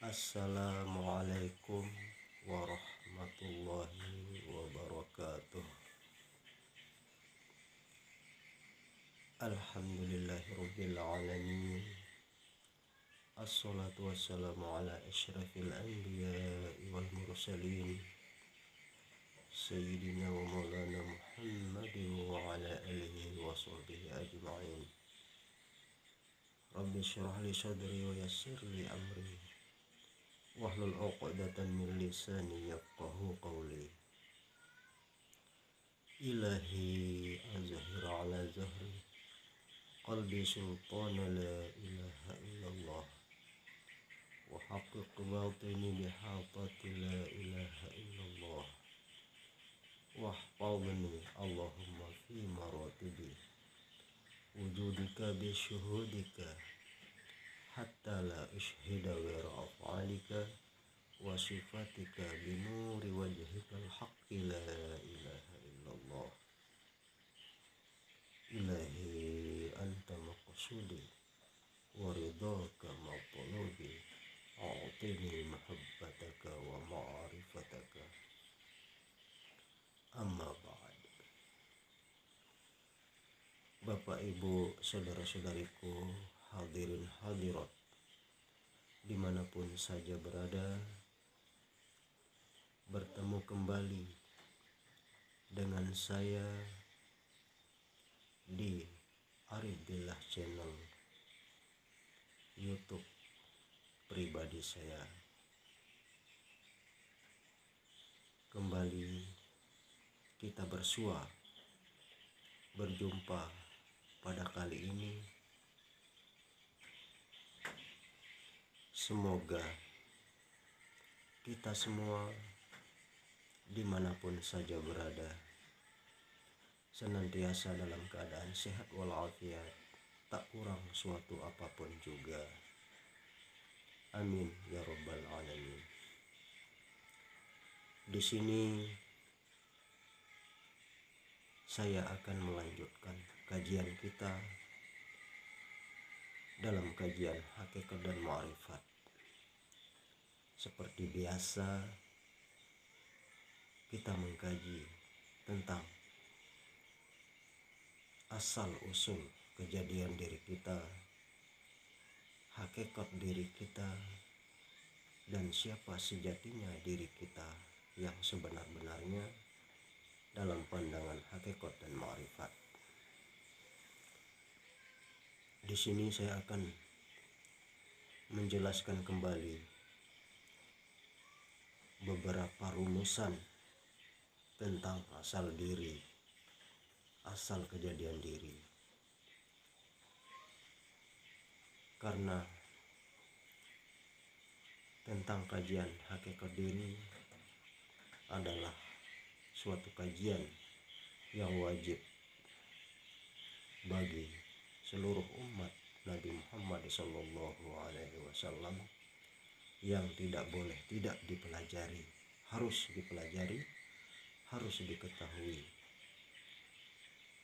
Assalamualaikum warahmatullahi wabarakatuh. Alhamdulillahirabbil alamin. Assalatu wassalamu ala asyrafil anbiya'i wal mursalin Sayyidina wa maulana Muhammadin wa ala alihi wa sahbihi ajma'in. Rabbi syrah li sadri wa yassir li amri wahlul 'uqdatan min lisani yafqahu qawli. Ilahi azhir ala zahri qalbi sultana la ilaha illallah wa haqqiq batini bihatati la ilaha illallah wahfadni Allahumma fi maratibi wujudika bi syuhudika hatta la ushhida ghayra af'alika wa sifatika bi nuri wajhikal haqqi la ilaha illallah. Ilahi anta maqsudi wa ridhaka matlubi a'tini mahabbataka wa ma'rifataka. Amma ba'd. Bapak, Ibu, saudara-saudariku, hadirin hadirat dimanapun saja berada, bertemu kembali dengan saya di Arif Billah channel YouTube pribadi saya. Kembali kita bersua, berjumpa pada kali ini. Semoga kita semua dimanapun saja berada senantiasa dalam keadaan sehat walafiat, tak kurang suatu apapun juga. Amin ya rabbal alamin. Di sini saya akan melanjutkan kajian kita dalam kajian hakikat dan ma'rifat. Seperti biasa, kita mengkaji tentang asal usul kejadian diri kita, hakikat diri kita, dan siapa sejatinya diri kita yang sebenar-benarnya dalam pandangan hakikat dan ma'rifat. Di sini saya akan menjelaskan kembali beberapa rumusan tentang asal diri, asal kejadian diri. Karena tentang kajian hakikat diri adalah suatu kajian yang wajib bagi seluruh umat Nabi Muhammad SAW, yang tidak boleh tidak dipelajari, harus dipelajari, harus diketahui,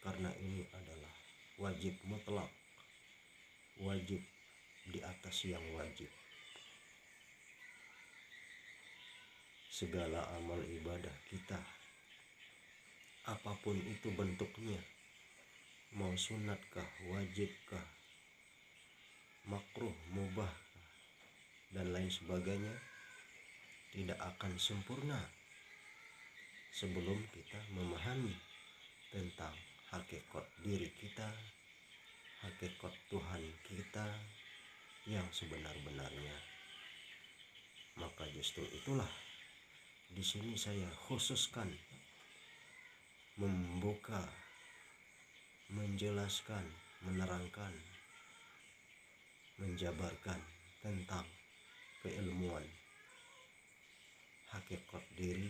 karena ini adalah wajib mutlak, wajib di atas yang wajib. Segala amal ibadah kita, apapun itu bentuknya, mau sunatkah, wajibkah, makruh, mubah, dan lain sebagainya, tidak akan sempurna sebelum kita memahami tentang hakikat diri kita, hakikat Tuhan kita yang sebenar-benarnya. Maka justru itulah di sini saya khususkan membuka, menjelaskan, menerangkan, menjabarkan tentang keilmuan hakikat diri,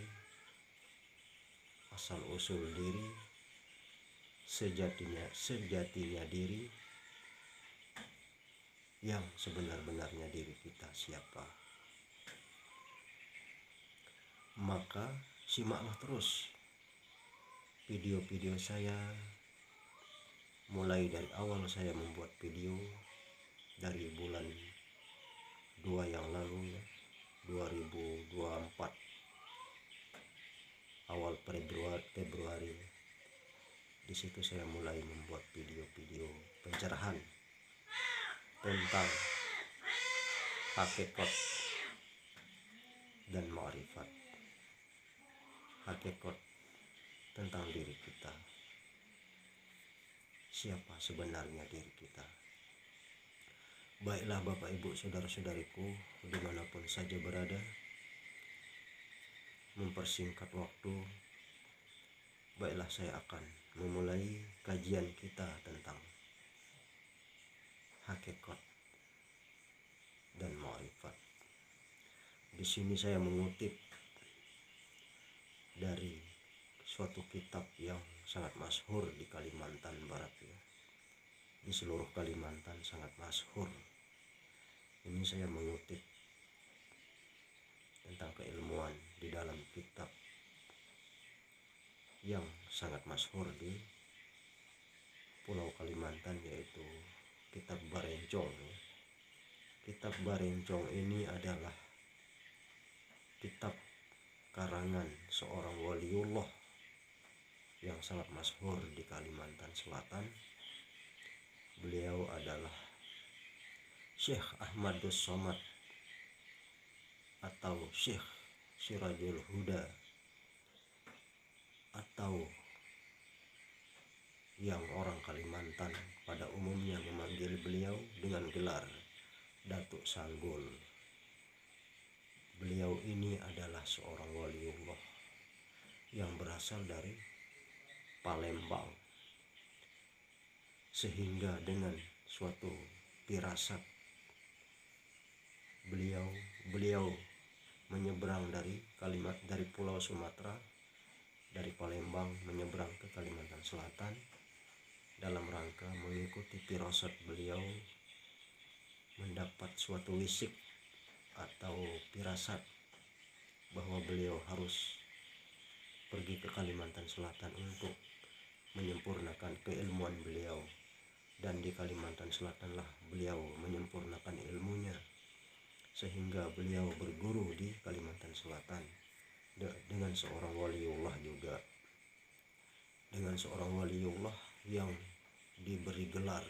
asal usul diri, sejatinya diri, yang sebenar-benarnya diri kita siapa. Maka simaklah terus video-video saya, mulai dari awal saya membuat video dari bulan 2 yang lalu ya, Di situ saya mulai membuat video-video pencerahan tentang hakikat dan ma'rifat. Hakikat tentang diri kita, siapa sebenarnya diri kita. Baiklah Bapak Ibu saudara-saudariku dimanapun saja berada, mempersingkat waktu, baiklah saya akan memulai kajian kita tentang hakikat dan ma'rifat. Di sini saya mengutip dari suatu kitab yang sangat masyhur di Kalimantan Barat ya. Di seluruh Kalimantan sangat masyhur. Ini saya mengutip tentang keilmuan di dalam kitab yang sangat masyhur di Pulau Kalimantan, yaitu kitab Barencong ya. Kitab Barencong ini adalah kitab karangan seorang waliullah yang sangat masyhur di Kalimantan Selatan. Beliau adalah Syekh Ahmadus Somad atau Syekh Sirajul Huda, atau yang orang Kalimantan pada umumnya memanggil beliau dengan gelar Datuk Sanggul. Beliau ini adalah seorang waliullah yang berasal dari Palembang, sehingga dengan suatu firasat beliau menyeberang dari Pulau Sumatera, dari Palembang menyeberang ke Kalimantan Selatan dalam rangka mengikuti firasat beliau, mendapat suatu wisik atau firasat bahwa beliau harus pergi ke Kalimantan Selatan untuk menyempurnakan keilmuan beliau, dan di Kalimantan Selatan lah beliau menyempurnakan ilmunya, sehingga beliau berguru di Kalimantan Selatan dengan seorang waliullah juga, dengan seorang waliullah yang diberi gelar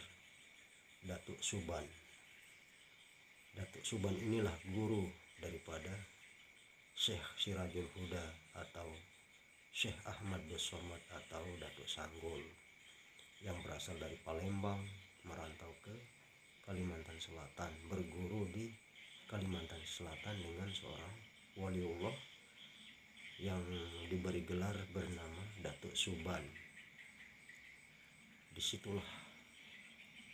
Datuk Suban. Datuk Suban inilah guru daripada Syekh Sirajul Huda atau Syekh Ahmadus Somad atau Datuk Sanggul, yang berasal dari Palembang merantau ke Kalimantan Selatan, berguru di Kalimantan Selatan dengan seorang waliullah yang diberi gelar bernama Datuk Suban. Disitulah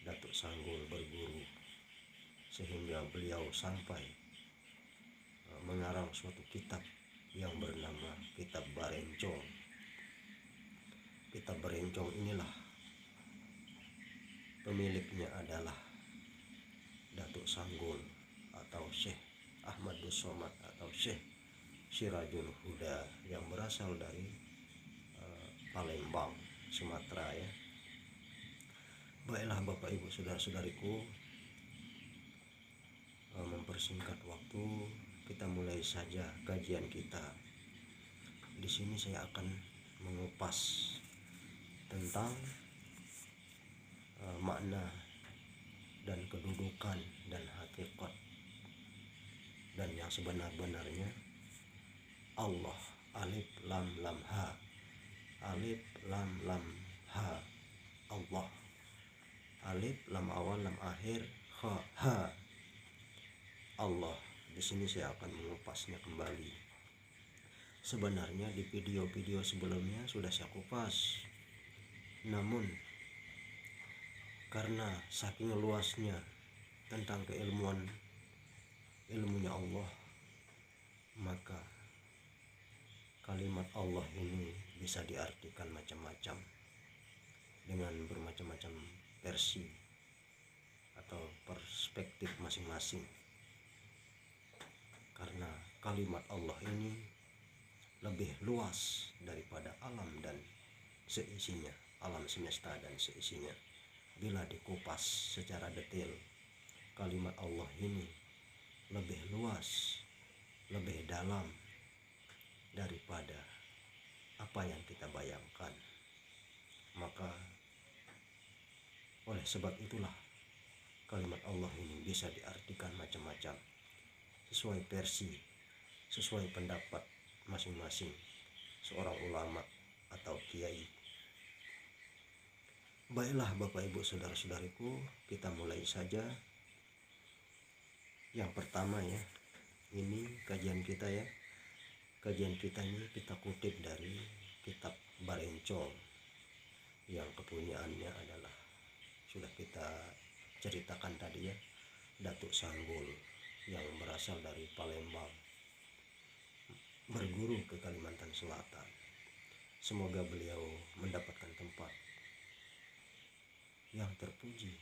Datuk Sanggul berguru, sehingga beliau sampai mengarang suatu kitab yang bernama Kitab Barencong. Kitab Barencong inilah pemiliknya adalah Datuk Sanggul atau Syekh Ahmadus Somad atau Syekh Sirajul Huda yang berasal dari Palembang, Sumatera ya. Baiklah Bapak Ibu saudara-saudariku, mempersingkat waktu, kita mulai saja kajian kita. Di sini saya akan mengupas tentang makna dan kedudukan dan hakikat dan yang sebenar-benarnya Allah. Alif lam lam ha, alif lam lam ha, Allah. Alif lam awal lam akhir ha, Allah. Di sini saya akan mengupasnya kembali. Sebenarnya di video-video sebelumnya sudah saya kupas, namun karena saking luasnya tentang ilmunya Allah, maka kalimat Allah ini bisa diartikan macam-macam dengan bermacam-macam versi atau perspektif masing-masing. Karena kalimat Allah ini lebih luas daripada alam dan seisinya, alam semesta dan seisinya. Bila dikupas secara detail, kalimat Allah ini lebih luas, lebih dalam daripada apa yang kita bayangkan. Maka oleh sebab itulah kalimat Allah ini bisa diartikan macam-macam, sesuai versi, sesuai pendapat masing-masing seorang ulama atau kiai. Baiklah Bapak Ibu saudara-saudariku, kita mulai saja. Yang pertama ya, ini kajian kita ya. Kajian kita ini kita kutip dari kitab Barencong yang kepunyaannya adalah sudah kita ceritakan tadi ya, Datuk Sanggul yang berasal dari Palembang berguru ke Kalimantan Selatan. Semoga beliau mendapatkan tempat yang terpuji,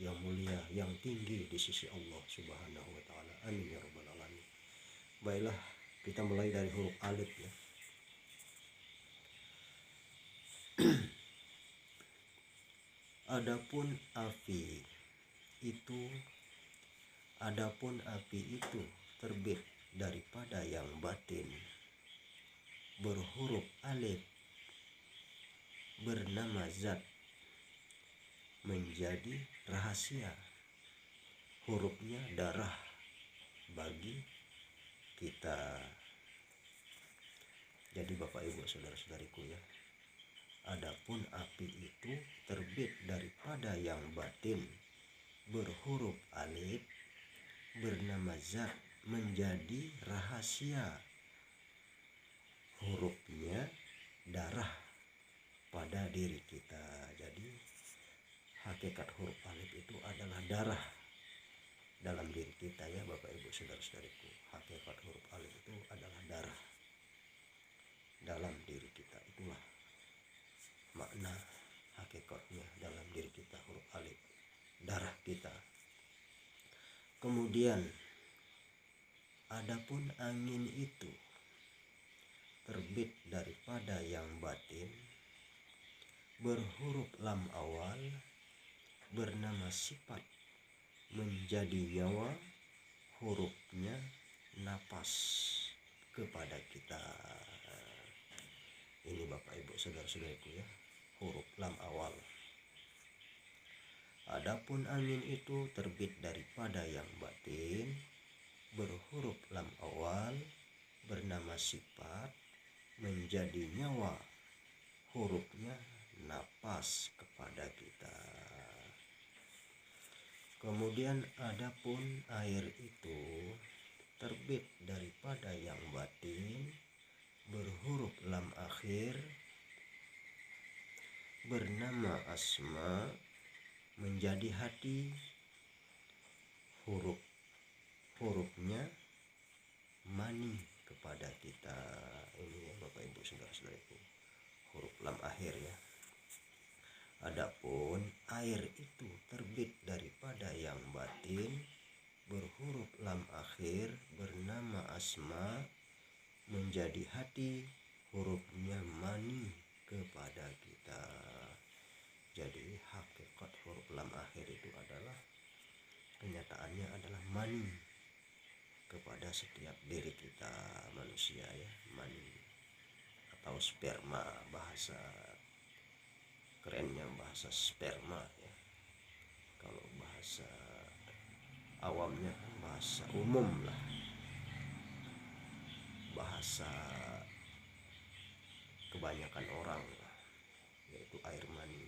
yang mulia, yang tinggi di sisi Allah Subhanahu wa taala. Amin ya rabbal alamin. Baiklah, kita mulai dari huruf alif ya. Adapun api itu terbit daripada yang batin, berhuruf alif, bernama zat, menjadi rahasia, hurufnya darah bagi kita. Jadi Bapak Ibu saudara-saudariku ya, adapun api itu terbit daripada yang batin, berhuruf alif, bernama zat, menjadi rahasia, hurufnya darah pada diri kita. Jadi hakikat huruf alif itu adalah darah dalam diri kita ya Bapak Ibu saudara-saudariku. Hakikat huruf alif itu adalah darah dalam diri kita. Itulah makna hakikatnya dalam diri kita, huruf alif, darah kita. Kemudian adapun angin itu terbit daripada yang batin, berhuruf lam awal, bernama sifat, menjadi nyawa, hurufnya napas kepada kita. Ini Bapak Ibu saudara-saudariku ya, huruf lam awal. Adapun angin itu terbit daripada yang batin, berhuruf lam awal, bernama sifat, menjadi nyawa, hurufnya napas kepada kita. Kemudian adapun air itu terbit daripada yang batin, berhuruf lam akhir, bernama asma, menjadi hati, hurufnya mani kepada kita. Ini ya Bapak Ibu saudara-saudariku, huruf lam akhir ya. Adapun air itu terbit daripada yang batin, berhuruf lam akhir, bernama asma, menjadi hati, hurufnya mani kepada kita. Jadi hakikat huruf lam akhir itu adalah, kenyataannya adalah mani kepada setiap diri kita manusia ya, mani atau sperma, bahasa kerennya bahasa sperma ya. Kalau bahasa awamnya kan bahasa umum lah, bahasa kebanyakan orang lah, yaitu air mani.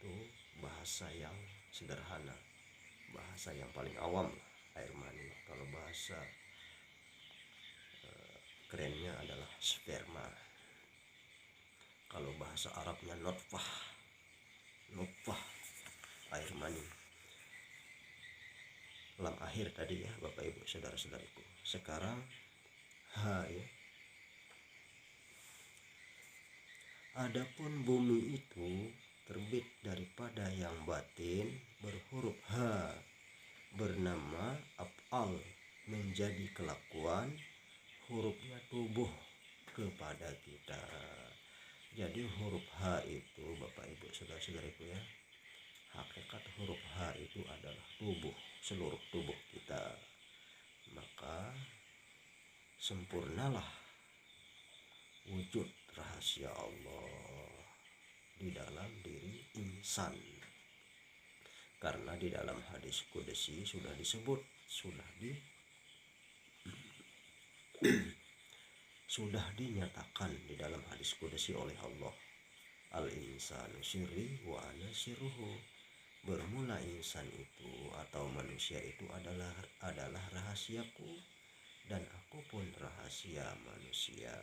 Itu bahasa yang sederhana, bahasa yang paling awam lah, air mani. Kalau bahasa kerennya adalah sperma. Kalau bahasa Arabnya nutfah, air mani. Lam akhir tadi ya Bapak Ibu saudara-saudariku. Sekarang ha ya. Adapun bumi itu terbit daripada yang batin, berhuruf ha, bernama af'al, menjadi kelakuan, hurufnya tubuh kepada kita. Jadi huruf H itu Bapak Ibu saudara-saudariku ya, hakikat huruf H itu adalah tubuh, seluruh tubuh kita. Maka sempurnalah wujud rahasia Allah di dalam diri insan. Karena di dalam hadis qudsi sudah disebut, sudah dinyatakan di dalam hadis qudsi oleh Allah, al-insanu sirri wa ana sirruhu. Bermula insan itu atau manusia itu adalah rahasiaku, dan aku pun rahasia manusia.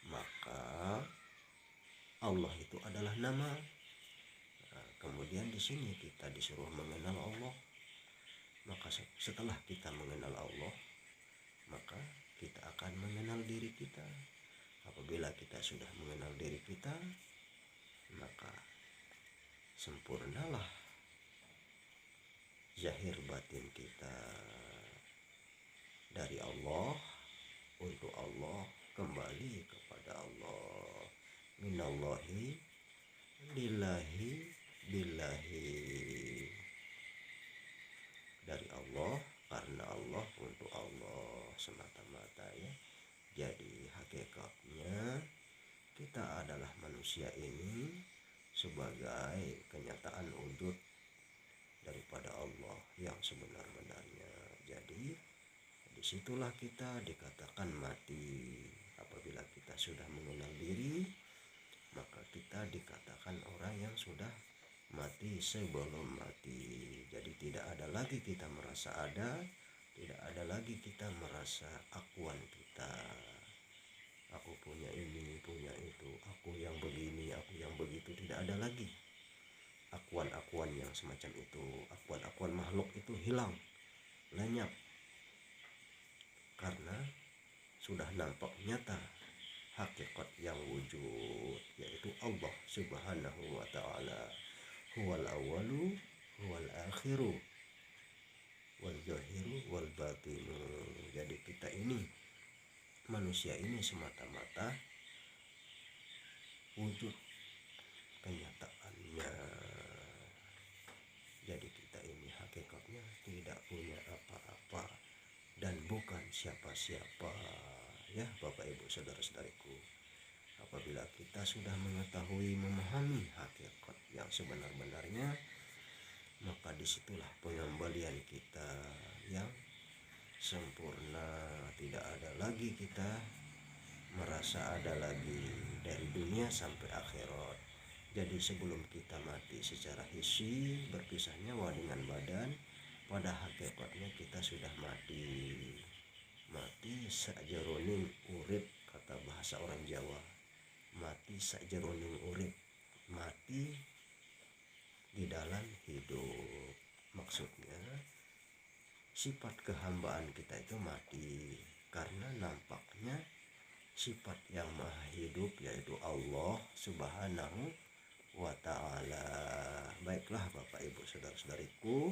Maka Allah itu adalah nama. Nah, kemudian di sini kita disuruh mengenal Allah. Maka setelah kita mengenal Allah, maka kita akan mengenal diri kita. Apabila kita sudah mengenal diri kita, maka sempurnalah zahir batin kita dari Allah, untuk Allah, kembali kepada Allah. Minallahi lillahi billahi. Dari Allah, karena Allah, untuk Allah semata-mata ya. Jadi hakikatnya kita adalah manusia ini sebagai kenyataan wujud daripada Allah yang sebenar-benarnya. Jadi disitulah kita dikatakan mati. Apabila kita sudah mengenal diri, maka kita dikatakan orang yang sudah mati sebelum mati. Jadi tidak ada lagi kita merasa ada, tidak ada lagi kita merasa akuan kita. Aku punya ini, punya itu, aku yang begini, aku yang begitu. Tidak ada lagi akuan-akuan yang semacam itu. Akuan-akuan makhluk itu hilang, lenyap, karena sudah nampak nyata hakikat yang wujud, yaitu Allah subhanahu wa ta'ala. Huwal awalu huwal akhiru wal zahiru wal batinu. Jadi kita ini, manusia ini semata-mata wujud kenyataannya. Jadi kita ini hakikatnya tidak punya apa-apa dan bukan siapa-siapa ya Bapak Ibu saudara-saudariku. Apabila kita sudah mengetahui, memahami hakikat yang sebenar-benarnya, maka disitulah pengembalian kita yang sempurna. Tidak ada lagi kita merasa ada lagi dari dunia sampai akhirat. Jadi sebelum kita mati secara hissi, berpisah nyawa dengan badan, pada hakikatnya kita sudah mati. Mati sakjeroning urip, kata bahasa orang Jawa. Mati sakjeroning urip, mati di dalam hidup. Maksudnya sifat kehambaan kita itu mati, karena nampaknya sifat yang maha hidup, yaitu Allah subhanahu wa ta'ala. Baiklah Bapak Ibu saudara-saudariku,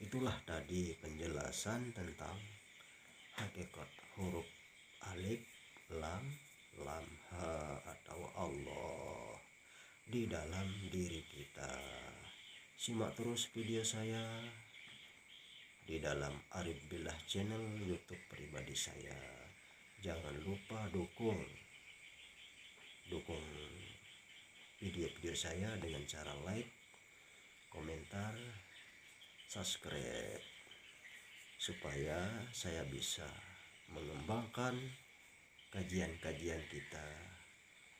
itulah tadi penjelasan tentang hakikat huruf alif, lam, ha atau Allah di dalam diri kita. Simak terus video saya di dalam Arif Billah channel YouTube pribadi saya. Jangan lupa dukung video-video saya dengan cara like, komentar, subscribe, supaya saya bisa mengembangkan kajian-kajian kita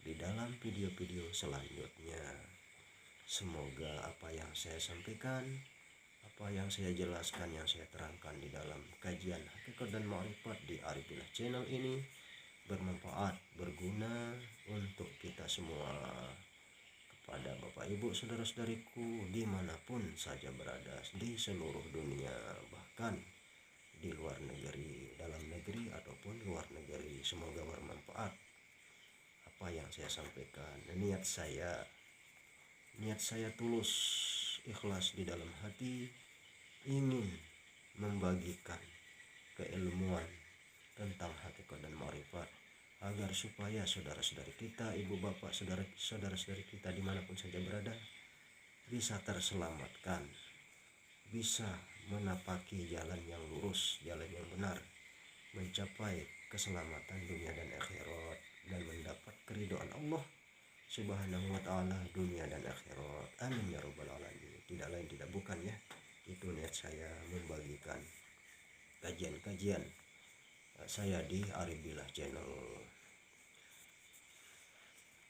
di dalam video-video selanjutnya. Semoga apa yang saya sampaikan, apa yang saya jelaskan, yang saya terangkan di dalam kajian hakikat dan ma'rifat di Arif Billah channel ini bermanfaat, berguna untuk kita semua. Kepada Bapak Ibu saudara-saudariku dimanapun saja berada di seluruh dunia, bahkan di luar negeri, dalam negeri ataupun luar negeri, semoga bermanfaat apa yang saya sampaikan. Niat saya tulus, ikhlas di dalam hati, ingin membagikan keilmuan tentang hakikat dan ma'rifat, agar supaya saudara-saudari kita, ibu bapak, saudara-saudari kita dimanapun saja berada, bisa terselamatkan, bisa menapaki jalan yang lurus, jalan yang benar, mencapai keselamatan dunia dan akhirat. dan mendapat keridhaan Allah Subhanahu wa ta'ala dunia dan akhirat. Amin ya rabbal alamin. Tidak lain tidak bukan ya, itu niat saya membagikan kajian-kajian saya di Aribillah Channel.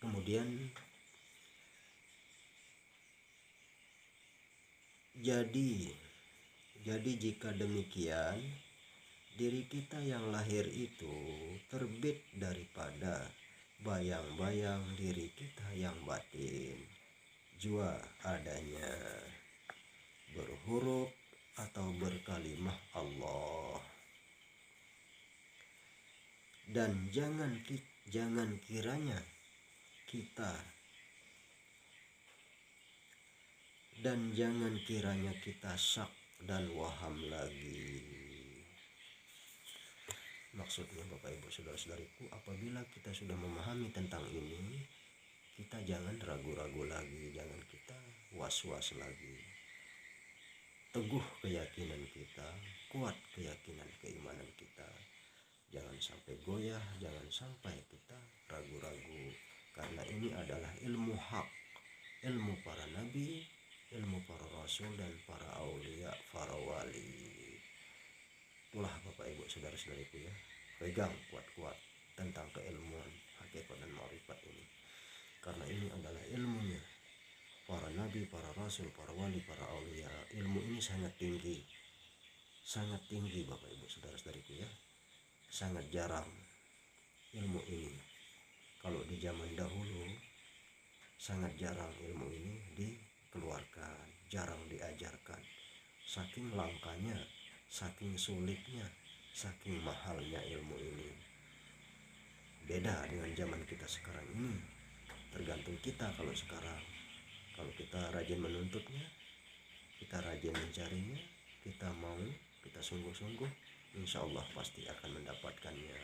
Kemudian jadi jika demikian, diri kita yang lahir itu terbit daripada bayang-bayang diri kita yang batin. Jua adanya berhuruf atau berkalimah Allah. Dan jangan kiranya kita syak dan waham lagi. Maksudnya Bapak Ibu Saudara-saudariku, apabila kita sudah memahami tentang ini, kita jangan ragu-ragu lagi, jangan kita was-was lagi. Teguh keyakinan kita, kuat keyakinan keimanan kita. Jangan sampai goyah, jangan sampai kita ragu-ragu, karena ini adalah ilmu hak, ilmu para nabi, ilmu para rasul dan para aulia, para wali. Itulah Bapak Ibu Saudara-saudariku ya, pegang kuat-kuat tentang keilmuan hakikat dan ma'rifat ini, karena ini adalah ilmunya para nabi, para rasul, para wali, para aulia. Ilmu ini sangat tinggi Bapak Ibu Saudara-saudariku ya. Sangat jarang ilmu ini. Kalau di zaman dahulu sangat jarang ilmu ini dikeluarkan, jarang diajarkan. Saking langkanya, saking sulitnya, saking mahalnya ilmu ini. Beda dengan zaman kita sekarang ini. Tergantung kita kalau sekarang. Kalau kita rajin menuntutnya, kita rajin mencarinya, kita mau, kita sungguh-sungguh, insya Allah pasti akan mendapatkannya.